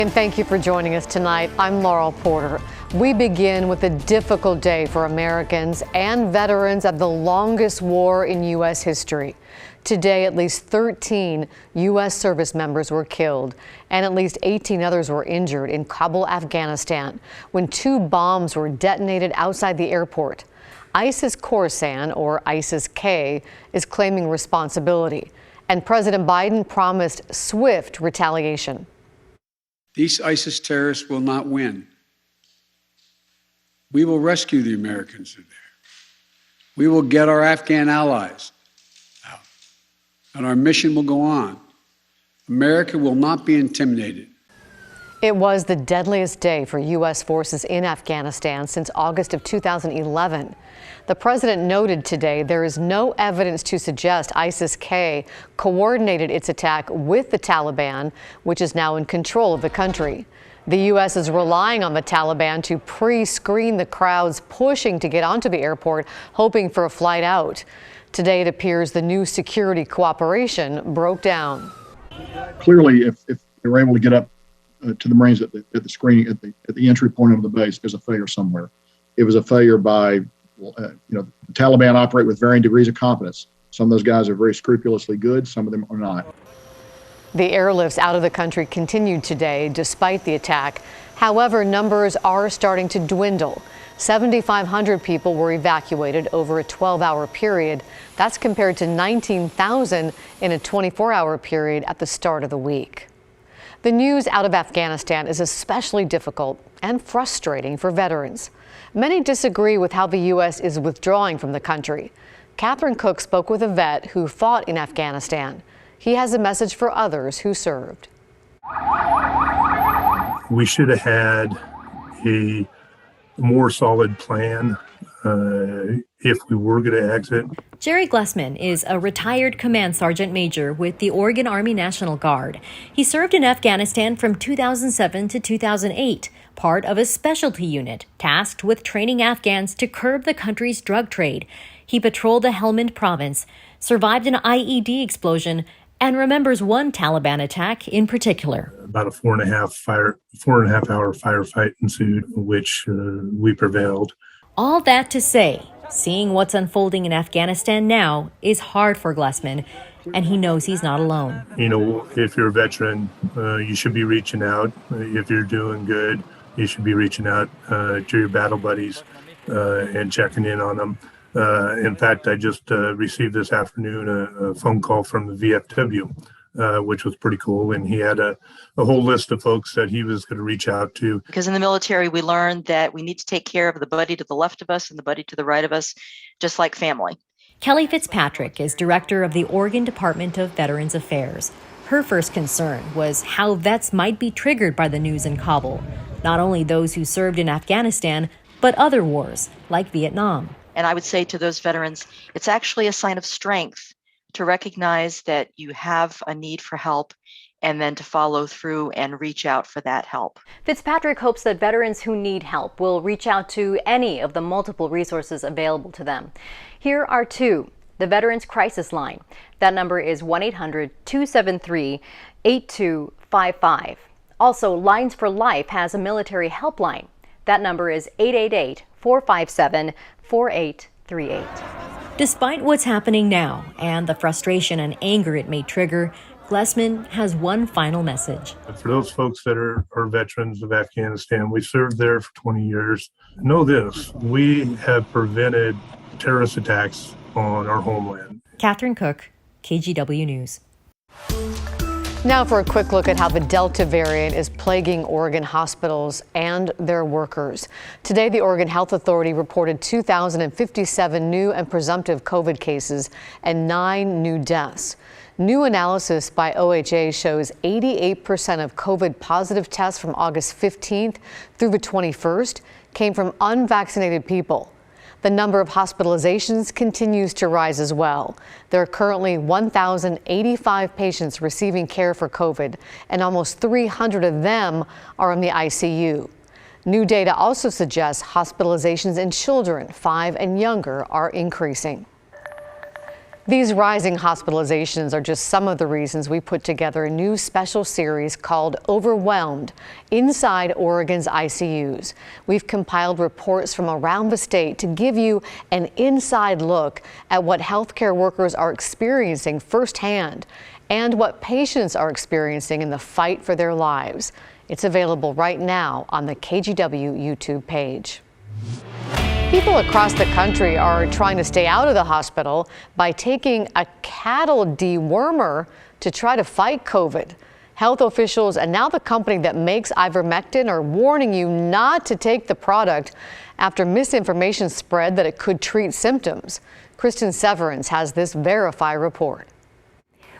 And thank you for joining us tonight. I'm Laurel Porter. We begin with a difficult day for Americans and veterans of the longest war in U.S. history. Today, at least 13 U.S. service members were killed and at least 18 others were injured in Kabul, Afghanistan, when 2 bombs were detonated outside the airport. ISIS Khorasan, or ISIS-K, is claiming responsibility, and President Biden promised swift retaliation. These ISIS terrorists will not win. We will rescue the Americans who are there. We will get our Afghan allies out, and our mission will go on. America will not be intimidated. It was the deadliest day for U.S. forces in Afghanistan since August of 2011. The president noted today there is no evidence to suggest ISIS-K coordinated its attack with the Taliban, which is now in control of the country. The U.S. is relying on the Taliban to pre-screen the crowds pushing to get onto the airport, hoping for a flight out. Today, it appears the new security cooperation broke down. Clearly, if they were able to get up to the Marines at the screening at the entry point of the base, there's a failure somewhere. It was a failure by, the Taliban operate with varying degrees of competence. Some of those guys are very scrupulously good, some of them are not. The airlifts out of the country continued today despite the attack. However, numbers are starting to dwindle. 7,500 people were evacuated over a 12-hour period. That's compared to 19,000 in a 24-hour period at the start of the week. The news out of Afghanistan is especially difficult and frustrating for veterans. Many disagree with how the U.S. is withdrawing from the country. Catherine Cook spoke with a vet who fought in Afghanistan. He has a message for others who served. We should have had a more solid plan if we were going to exit. Jerry Glessman is a retired command sergeant major with the Oregon Army National Guard. He served in Afghanistan from 2007 to 2008, part of a specialty unit tasked with training Afghans to curb the country's drug trade. He patrolled the Helmand province, survived an IED explosion, and remembers one Taliban attack in particular. About a 4.5 hour firefight ensued, which we prevailed. All that to say, seeing what's unfolding in Afghanistan now is hard for Glessman, and he knows he's not alone. If you're a veteran, you should be reaching out. If you're doing good, you should be reaching out to your battle buddies and checking in on them. In fact, I just received this afternoon a phone call from the VFW, which was pretty cool. And he had a whole list of folks that he was going to reach out to. Because in the military, we learned that we need to take care of the buddy to the left of us and the buddy to the right of us, just like family. Kelly Fitzpatrick is director of the Oregon Department of Veterans Affairs. Her first concern was how vets might be triggered by the news in Kabul. Not only those who served in Afghanistan, but other wars, like Vietnam. And I would say to those veterans, it's actually a sign of strength to recognize that you have a need for help and then to follow through and reach out for that help. Fitzpatrick hopes that veterans who need help will reach out to any of the multiple resources available to them. Here are 2. The Veterans Crisis Line. That number is 1-800-273-8255. Also, Lines for Life has a military helpline. That number is 888-457-4838. Despite what's happening now and the frustration and anger it may trigger, Glessman has one final message. For those folks that are veterans of Afghanistan, we served there for 20 years. Know this, we have prevented terrorist attacks on our homeland. Catherine Cook, KGW News. Now for a quick look at how the Delta variant is plaguing Oregon hospitals and their workers. Today, the Oregon Health Authority reported 2,057 new and presumptive COVID cases and 9 new deaths. New analysis by OHA shows 88% of COVID positive tests from August 15th through the 21st came from unvaccinated people. The number of hospitalizations continues to rise as well. There are currently 1,085 patients receiving care for COVID, and almost 300 of them are in the ICU. New data also suggests hospitalizations in children 5 and younger are increasing. These rising hospitalizations are just some of the reasons we put together a new special series called Overwhelmed Inside Oregon's ICUs. We've compiled reports from around the state to give you an inside look at what healthcare workers are experiencing firsthand and what patients are experiencing in the fight for their lives. It's available right now on the KGW YouTube page. People across the country are trying to stay out of the hospital by taking a cattle dewormer to try to fight COVID. Health officials and now the company that makes ivermectin are warning you not to take the product after misinformation spread that it could treat symptoms. Kristen Severance has this Verify report.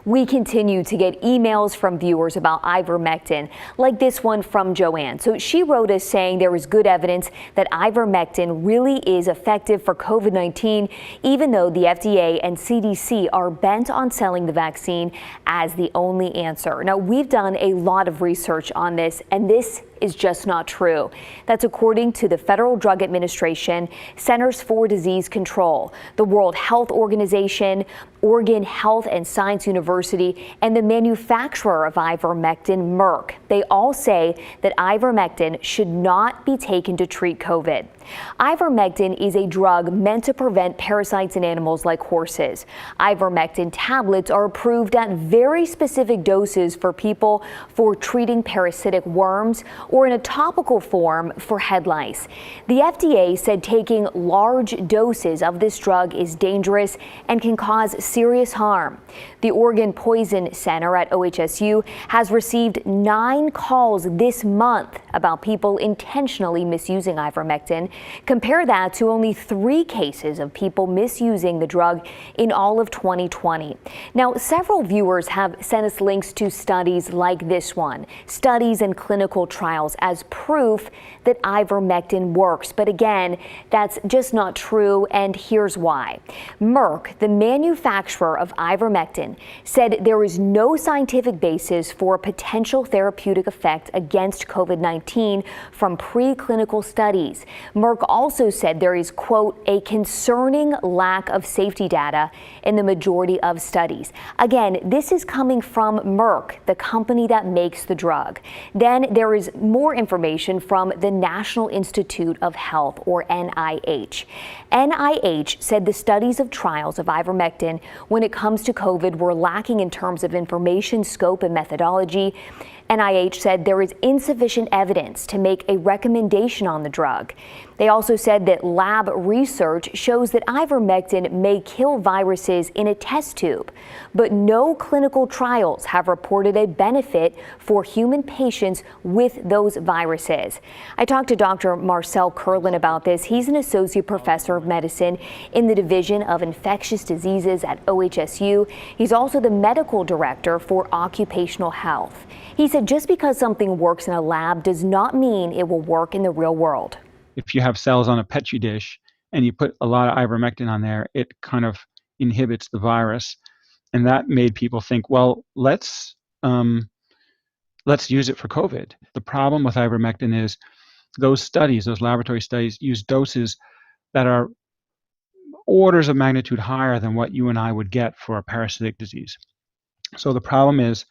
We continue to get emails from viewers about ivermectin, like this one from Joanne. So she wrote us saying there is good evidence that ivermectin really is effective for COVID-19, even though the FDA and CDC are bent on selling the vaccine as the only answer. Now, we've done a lot of research on this, and this is just not true. That's according to the Federal Drug Administration, Centers for Disease Control, the World Health Organization, Oregon Health and Science University, and the manufacturer of ivermectin, Merck. They all say that ivermectin should not be taken to treat COVID. Ivermectin is a drug meant to prevent parasites in animals like horses. Ivermectin tablets are approved at very specific doses for people for treating parasitic worms or in a topical form for head lice. The FDA said taking large doses of this drug is dangerous and can cause serious harm. The Oregon Poison Center at OHSU has received 9 calls this month about people intentionally misusing ivermectin. Compare that to only 3 cases of people misusing the drug in all of 2020. Now, several viewers have sent us links to studies like this one, studies and clinical trials as proof that ivermectin works. But again, that's just not true, and here's why. Merck, the manufacturer of ivermectin, said there is no scientific basis for a potential therapeutic effect against COVID-19 from preclinical studies. Merck also said there is, quote, a concerning lack of safety data in the majority of studies. Again, this is coming from Merck, the company that makes the drug. Then there is more information from the National Institute of Health, or NIH. NIH said the studies of trials of ivermectin when it comes to COVID were lacking in terms of information, scope, and methodology. NIH said there is insufficient evidence to make a recommendation on the drug. They also said that lab research shows that ivermectin may kill viruses in a test tube, but no clinical trials have reported a benefit for human patients with those viruses. I talked to Dr. Marcel Kurlan about this. He's an associate professor of medicine in the Division of Infectious Diseases at OHSU. He's also the medical director for occupational health. He said just because something works in a lab does not mean it will work in the real world. If you have cells on a Petri dish and you put a lot of ivermectin on there, it kind of inhibits the virus. And that made people think, well, let's use it for COVID. The problem with ivermectin is those studies, those laboratory studies, use doses that are orders of magnitude higher than what you and I would get for a parasitic disease. So the problem is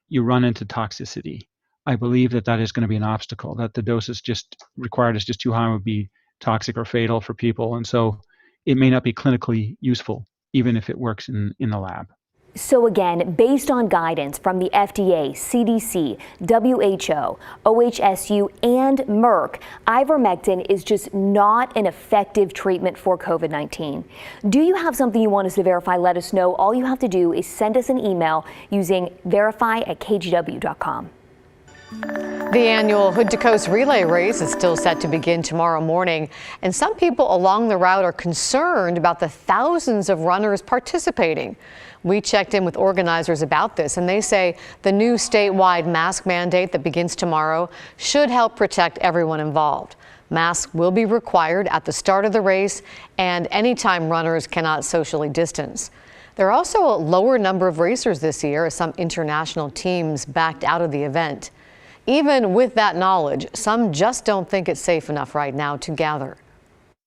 you run into toxicity. I believe that that is going to be an obstacle, that the doses just required is just too high, would be toxic or fatal for people. And so it may not be clinically useful, even if it works in the lab. So again, based on guidance from the FDA, CDC, WHO, OHSU, and Merck, ivermectin is just not an effective treatment for COVID-19. Do you have something you want us to verify? Let us know. All you have to do is send us an email using verify@kgw.com. The annual Hood to Coast relay race is still set to begin tomorrow morning, and some people along the route are concerned about the thousands of runners participating. We checked in with organizers about this, and they say the new statewide mask mandate that begins tomorrow should help protect everyone involved. Masks will be required at the start of the race and anytime runners cannot socially distance. There are also a lower number of racers this year as some international teams backed out of the event. Even with that knowledge, some just don't think it's safe enough right now to gather.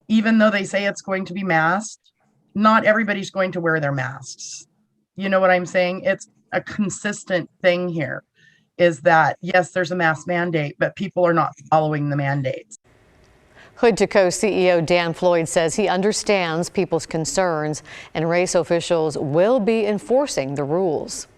Even though they say it's going to be masked, not everybody's going to wear their masks. You know what I'm saying? It's a consistent thing here, is that, yes, there's a mask mandate, but people are not following the mandates. Hood to Co CEO Dan Floyd says he understands people's concerns and race officials will be enforcing the rules.